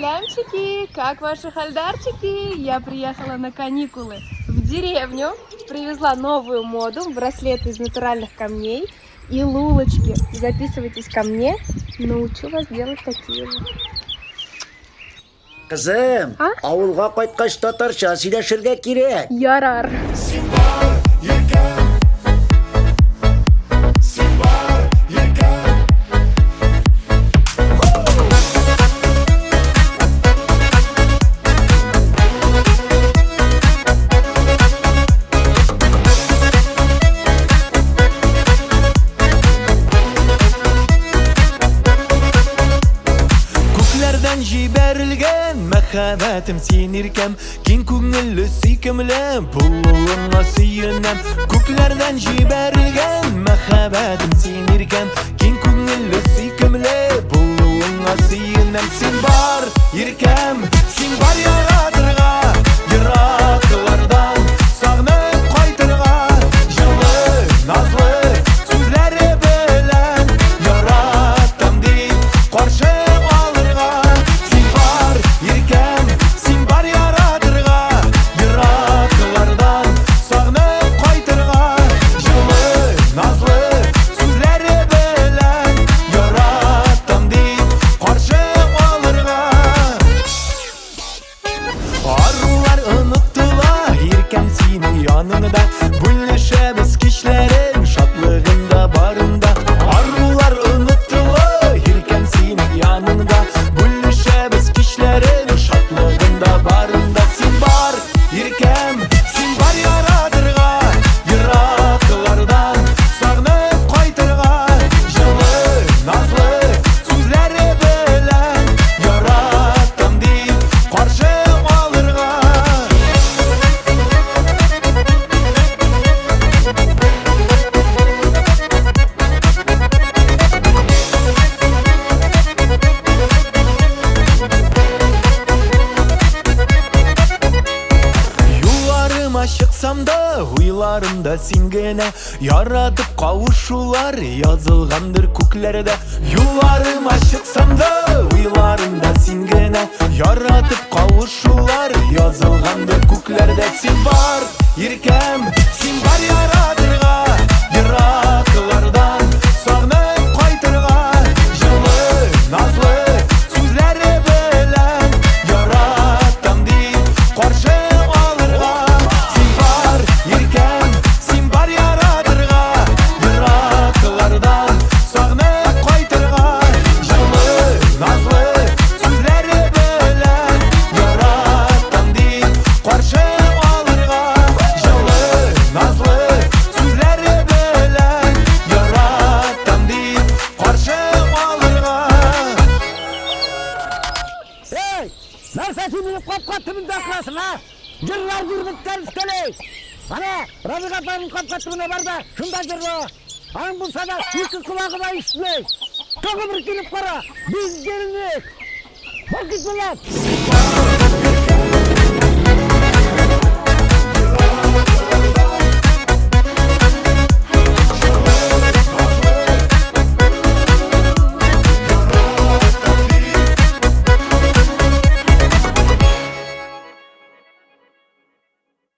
Салямчики, как ваши хальдарчики? Я приехала на каникулы в деревню, привезла новую моду, браслеты из натуральных камней и лулочки. Записывайтесь ко мне, научу вас делать такие же. Kızım, avulga qaytqaç tatarcha сөйләшергә кирәк. Ярар. Җибәрелгән мәхәббәтем син иркәм, киң күңелле сөйкемле булуыңа сөенәм. Күкләрдән җибәрелгән мәхәббәтем син иркәм, киң күңелле сөйкемле булуыңа сөенәм. Син бар иркәм, син бар яратырга, ераклардан сагынып кайтырга, җылы назлы сүзләре белән яратам дип каршы бүлешәбез кичләрен шатлыгында барында. Арулар онытыла иркәм синең яныңда, бүлешәбез кичләрен шатлыгында барында. Син бар иркәм, син бар яратырга, ераклардан сагынып кайтырга, җылы назлы сүзләре белән яратам дип каршы алырга. Чыксам да, уйларымда син генә, яратып кавышулар язылгандыр күкләрдә. Юлларыма чыксам да, уйларымда син генә, яратып кавышулар язылгандыр күкләрдә. Син бар иркәм, син бар яратырга, ераклардан сагынып кайтырга, җылы назлы сүзләре белән яратам дип каршы Jırlar jırlıktan üstele. Ana, Rabiqat'ın kapkatına var da, şunda jırlı. Anın bulsa da iki kulağıma işle. Çok ömür gelip kara, biz gelinik. Bak gitmeler.